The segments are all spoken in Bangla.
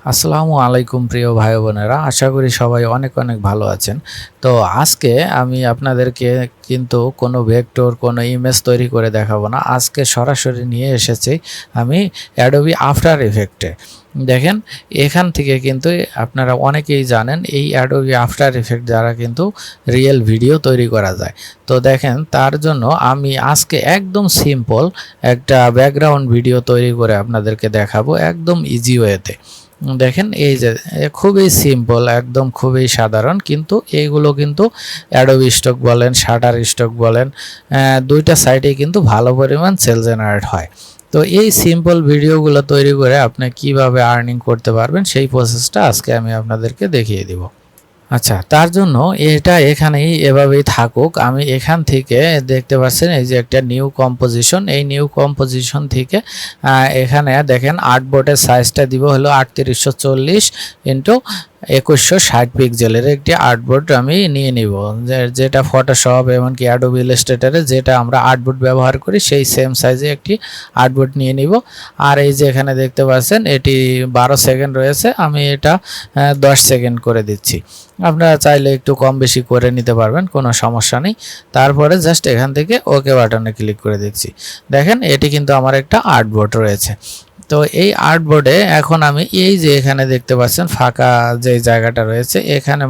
আসসালামু আলাইকুম প্রিয় ভাই বোনেরা, আশা করি সবাই অনেক অনেক ভালো আছেন। তো আজকে আমি আপনাদেরকে কিন্তু কোনো ভেক্টর কোনো ইমেজ তৈরি করে দেখাবো না। আজকে সরাসরি নিয়ে এসেছি আমি অ্যাডোবি আফটার ইফেক্টে। দেখেন, এখান থেকে কিন্তু আপনারা অনেকেই জানেন এই অ্যাডোবি আফটার ইফেক্ট দ্বারা কিন্তু রিয়েল ভিডিও তৈরি করা যায়। তো দেখেন, তার জন্য আমি আজকে একদম সিম্পল একটা ব্যাকগ্রাউন্ড ভিডিও তৈরি করে আপনাদেরকে দেখাবো একদম ইজি ওয়েতে। দেখেন, এই যে খুবই সিম্পল, একদম খুবই সাধারণ, কিন্তু এইগুলো কিন্তু অ্যাডোবি স্টক বলেন, শাটার স্টক বলেন, দুইটা সাইটে কিন্তু ভালো পরিমাণ সেল জেনারেট হয়। তো এই সিম্পল ভিডিওগুলো তৈরি করে আপনি কিভাবে আর্নিং করতে পারবেন সেই প্রসেসটা আজকে আমি আপনাদেরকে দেখিয়ে দিব। আচ্ছা, তার জন্য এটা এখানেই এভাবেই থাকুক। আমি এখান থেকে দেখতে পাচ্ছেন এই যে একটা নিউ কম্পোজিশন, এই নিউ কম্পোজিশন থেকে এখানে দেখেন আর্টবোর্ডের সাইজটা দিব হলো 3840 ইন্টু 2160 পিক্সেলের একটি আর্টবোর্ড আমি নিয়ে নিব, যেটা ফটোশপ এমনকি অ্যাডোবি ইলাস্ট্রেটরে যেটা আমরা আর্টবোর্ড ব্যবহার করি সেই সেম সাইজে একটি আর্টবোর্ড নিয়ে নিব। আর এই যে এখানে দেখতে পাচ্ছেন এটি 12 সেকেন্ড রয়েছে, আমি এটা 10 সেকেন্ড করে দিচ্ছি। আপনারা চাইলে একটু কম বেশি করে নিতে পারবেন, কোনো সমস্যা নেই। তারপরে জাস্ট এখান থেকে ওকে বাটনে ক্লিক করে দিচ্ছি। দেখেন, এটি কিন্তু আমার একটা আর্টবোর্ড রয়েছে। তো এই আর্টবোর্ডে এখন আমি এই যে এখানে দেখতে পাচ্ছেন ফাঁকা যে জায়গাটা রয়েছে, এখানে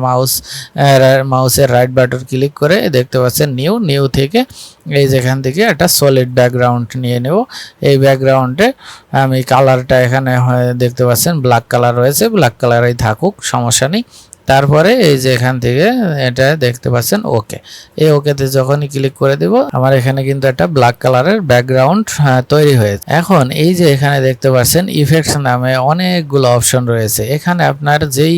মাউসের রাইট বাটন ক্লিক করে দেখতে পাচ্ছেন নিউ থেকে এই যেখান থেকে একটা সলিড ব্যাকগ্রাউন্ড নিয়ে নেব। এই ব্যাকগ্রাউন্ডে আমি কালারটা এখানে দেখতে পাচ্ছেন ব্ল্যাক কালার রয়েছে, ব্ল্যাক কালারেই থাকুক, সমস্যা নেই। তারপরে এই যে এখান থেকে এটা দেখতে পাচ্ছেন ওকে, এই ওকেতে যখনই ক্লিক করে দেব আমার এখানে কিন্তু একটা ব্ল্যাক কালারের ব্যাকগ্রাউন্ড তৈরি হয়েছে। এখন এই যে এখানে দেখতে পাচ্ছেন ইফেক্টস নামে অনেকগুলো অপশন রয়েছে। এখানে আপনার যেই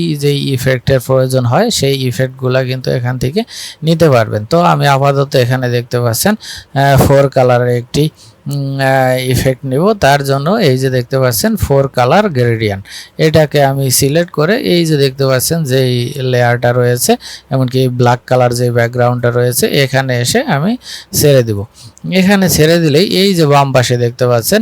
ইফেক্টের প্রয়োজন হয় সেই ইফেক্টগুলো কিন্তু এখান থেকে নিতে পারবেন। তো আমি আপাতত এখানে দেখতে পাচ্ছেন 4 কালারের একটি ইফেক্ট নিব। তার জন্য এই যে দেখতে পাচ্ছেন 4 কালার গ্রেডিয়েন্ট, এটাকে আমি সিলেক্ট করে এই যে দেখতে পাচ্ছেন যেই লেয়ারটা রয়েছে এমনকি ব্ল্যাক কালার যে ব্যাকগ্রাউন্ডটা রয়েছে এখানে এসে আমি ছেড়ে দিব। এখানে ছেড়ে দিলেই এই যে বাম পাশে দেখতে পাচ্ছেন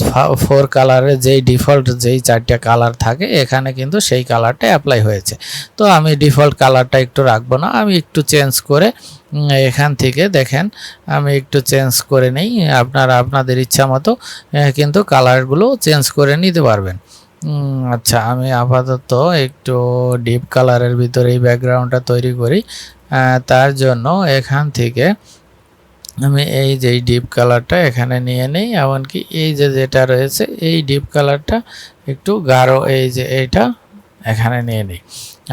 4 কালারের যেই ডিফল্ট যেই 4টা কালার থাকে এখানে কিন্তু সেই কালারটা অ্যাপ্লাই হয়েছে। তো আমি ডিফল্ট কালারটা একটু রাখবো না, আমি একটু চেঞ্জ করে এখান থেকে দেখেন আমি একটু চেঞ্জ করে নেই। আপনারা আপনাদের ইচ্ছা মতো কিন্তু কালারগুলো চেঞ্জ করে নিতে পারবেন। আচ্ছা, আমি আপাতত একটু ডিপ কালারের ভিতরে এই ব্যাকগ্রাউন্ডটা তৈরি করি। তার জন্য এখান থেকে আমি এই যে ডিপ কালারটা এখানে নিয়ে নেই, এমনকি এই যে যেটা রয়েছে এই ডিপ কালারটা একটু গাঢ় এই যে এইটা এখানে নিয়ে নিই।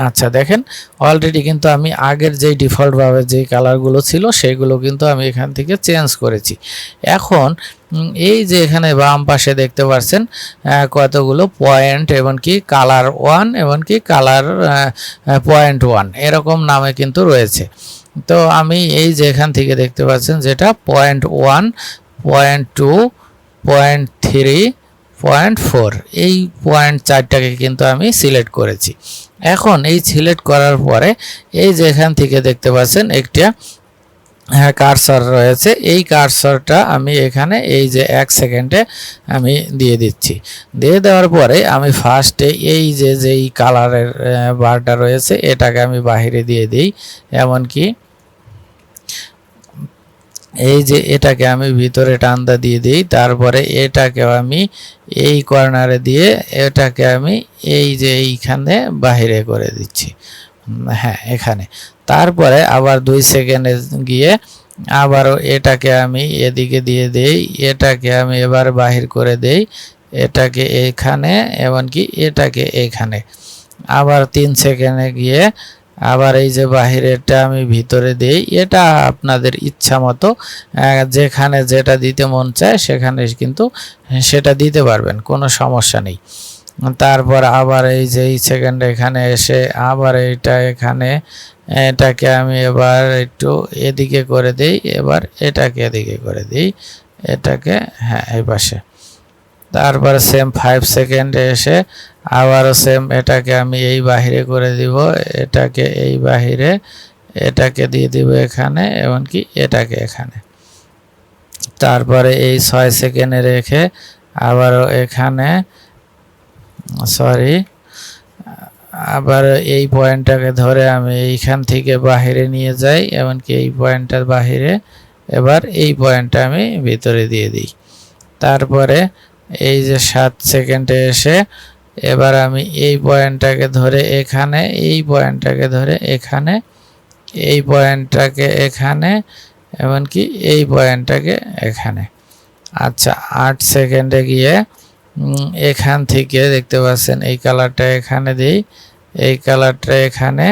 আচ্ছা, দেখেন অলরেডি কিন্তু আমি আগের যেই ডিফল্টভাবে যেই কালারগুলো ছিল সেগুলো কিন্তু আমি এখান থেকে চেঞ্জ করেছি। এখন এই যে এখানে বাম পাশে দেখতে পাচ্ছেন কতগুলো পয়েন্ট এমনকি কালার 1 এমনকি কালার 0.1 এরকম নামে কিন্তু রয়েছে। তো আমি এই যে এখান থেকে দেখতে পাচ্ছেন যেটা 0.1, 0.2, 0.3, 0.4 এই পয়েন্ট 4টাকে কিন্তু আমি সিলেক্ট করেছি। এখন এই সিলেক্ট করার পরে এই যে এখান থেকে দেখতে পাচ্ছেন একটা কার্সর রয়েছে, এই কার্সরটা আমি এখানে এই যে 1 সেকেন্ডে আমি দিয়ে দিচ্ছি। দিয়ে দেওয়ার পরে আমি ফার্স্টে এই যে যেই কালারের বারটা রয়েছে এটাকে আমি বাহিরে দিয়ে দিই, এমনকি এই যে এটাকে আমি ভিতরে টানটা দিয়ে দিই। তারপরে এটাকে আমি এই কর্নারে দিয়ে এটাকে আমি এই যে এইখানে বাহিরে করে দিচ্ছি, হ্যাঁ এখানে। তারপরে আবার 2 সেকেন্ডে গিয়ে আবারও এটাকে আমি এদিকে দিয়ে দেই, এটাকে আমি এবার বাহির করে দেই, এটাকে এখানে এমনকি এটাকে এখানে। আবার 3 সেকেন্ডে গিয়ে আবার এই যে বাহিরেরটা আমি ভিতরে দেই। এটা আপনাদের ইচ্ছা মতো যেখানে যেটা দিতে মন চায় সেখানে কিন্তু সেটা দিতে পারবেন, কোনো সমস্যা নেই। তারপর আবার এই যে এই সেকেন্ড এখানে এসে আবার এইটা এখানে, এটাকে আমি এবার একটু এদিকে করে দেই, এবার এটাকে এদিকে করে দিই, এটাকে হ্যাঁ এই পাশে। তারপর সেম 5 সেকেন্ডে এসে আবারও সেম এটাকে আমি এই বাহিরে করে দিব, এটাকে এই বাহিরে, এটাকে দিয়ে দিব এখানে এমনকি এটাকে এখানে। তারপরে এই 6 সেকেন্ডে রেখে আবারও এখানে আবার এই পয়েন্টটাকে ধরে আমি এইখান থেকে বাহিরে নিয়ে যাই, এমনকি এই পয়েন্টটার বাহিরে, এবার এই পয়েন্টটা আমি ভিতরে দিয়ে দিই। তারপরে এই যে 7 সেকেন্ডে এসে এবার আমি এই পয়েন্টটাকে ধরে এখানে, এই পয়েন্টটাকে ধরে এখানে, এই পয়েন্টটাকে এখানে, এমনকি এই পয়েন্টটাকে এখানে। আচ্ছা 8 সেকেন্ডে গিয়ে এখান থেকে দেখতে পাচ্ছেন এই কালারটা এখানে দিই, এই কালারটা এখানে।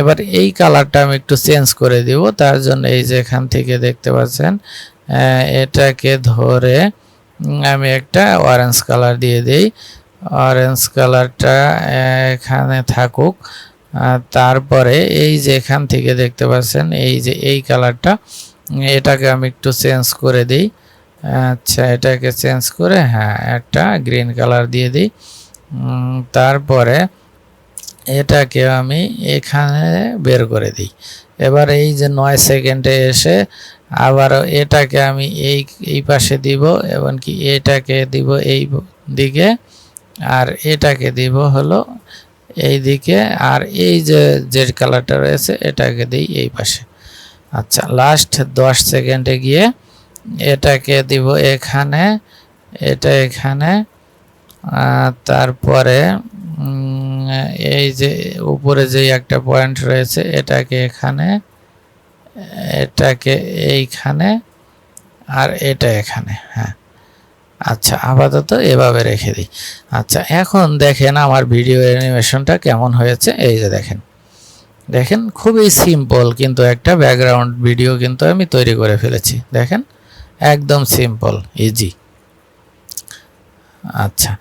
এবার এই কালারটা আমি একটু চেঞ্জ করে দিব, তার জন্য এই যে এখান থেকে দেখতে পাচ্ছেন এটাকে ধরে আমি একটা অরেঞ্জ কালার দিয়ে দিই। অরেঞ্জ কালারটা এখানে থাকুক। তারপরে এই যে এখান থেকে দেখতে পাচ্ছেন এই যে এই কালারটা, এটাকে আমি একটু চেঞ্জ করে দিই। আচ্ছা এটাকে চেঞ্জ করে হ্যাঁ একটা গ্রিন কালার দিয়ে দিই। তারপরে এটাকে আমি এখানে বের করে দিই। এবার এই যে 9 সেকেন্ডে এসে আবার এটাকে আমি এই পাশে দিব, এমনকি এটাকে দিব এই দিকে, আর এটাকে দিব হলো এই দিকে, আর এই যে কালারটা রয়েছে এটাকে দিই এই পাশে। আচ্ছা লাস্ট 10 সেকেন্ডে গিয়ে এটাকে দিব এখানে, এটা এখানে, তারপরে এই যে উপরে যে একটা পয়েন্ট রয়েছে এটাকে এখানে, এটাকে এইখানে, আর এটা এখানে। হ্যাঁ আচ্ছা আপাতত এভাবে রেখে দিই। আচ্ছা এখন দেখেন আমার ভিডিও অ্যানিমেশনটা কেমন হয়েছে। এই যে দেখেন, দেখেন খুবই সিম্পল কিন্তু একটা ব্যাকগ্রাউন্ড ভিডিও কিন্তু আমি তৈরি করে ফেলেছি। দেখেন একদম সিম্পল ইজি। আচ্ছা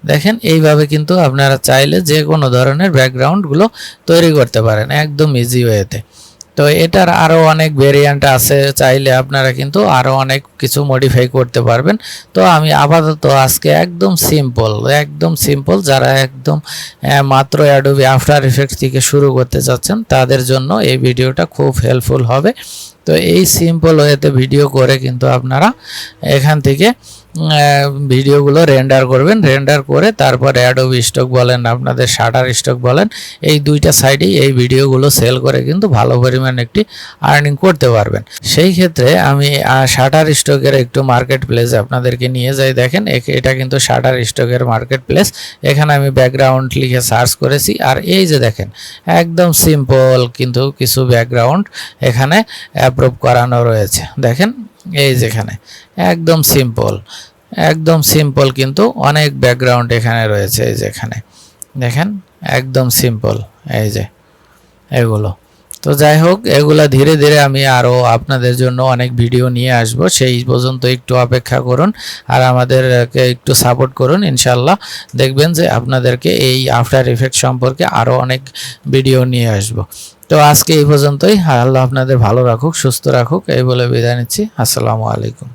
দেখেন এইভাবে কিন্তু আপনারা চাইলে যে কোনো ধরনের ব্যাকগ্রাউন্ডগুলো তৈরি করতে পারেন একদম ইজি ওয়েতে। তো এটার আরও অনেক ভেরিয়েন্ট আছে, চাইলে আপনারা কিন্তু আরও অনেক কিছু মডিফাই করতে পারবেন। তো আমি আপাতত আজকে একদম সিম্পল যারা একদম মাত্র অ্যাডোবি আফটার ইফেক্টস থেকে শুরু করতে চাচ্ছেন তাদের জন্য এই ভিডিওটা খুব হেল্পফুল হবে। তো এই সিম্পল ওয়েতে ভিডিও করে কিন্তু আপনারা এখান থেকে ভিডিওগুলো রেন্ডার করবেন, রেন্ডার করে তারপরে অ্যাডোবি স্টক বলেন, আপনাদের শাটার স্টক বলেন, এই দুইটা সাইডেই এই ভিডিওগুলো সেল করে কিন্তু ভালো পরিমাণ একটি আর্নিং করতে পারবেন। সেই ক্ষেত্রে আমি শাটার স্টকের একটু মার্কেট প্লেস আপনাদেরকে নিয়ে যাই। দেখেন এটা কিন্তু শাটার স্টকের মার্কেট প্লেস। এখানে আমি ব্যাকগ্রাউন্ড লিখে সার্চ করেছি, আর এই যে দেখেন একদম সিম্পল কিন্তু কিছু ব্যাকগ্রাউন্ড এখানে অ্যাপ্রুভ করানো রয়েছে। দেখেন এই যেখানে একদম সিম্পল কিন্তু অনেক ব্যাকগ্রাউন্ড এখানে রয়েছে। এই যেখানে দেখেন একদম সিম্পল এই যে এগুলো। তো যাই হোক এগুলা ধীরে ধীরে আমি আরও আপনাদের জন্য অনেক ভিডিও নিয়ে আসব, সেই পর্যন্ত একটু অপেক্ষা করুন আর আমাদেরকে একটু সাপোর্ট করুন। ইনশাল্লাহ দেখবেন যে আপনাদেরকে এই আফটার ইফেক্ট সম্পর্কে আরও অনেক ভিডিও নিয়ে আসব। তো আজকে এই পর্যন্তই। আল্লাহ আপনাদের ভালো রাখুক, সুস্থ রাখুক, এই বলে বিদায় নিচ্ছি। আসসালামু আলাইকুম।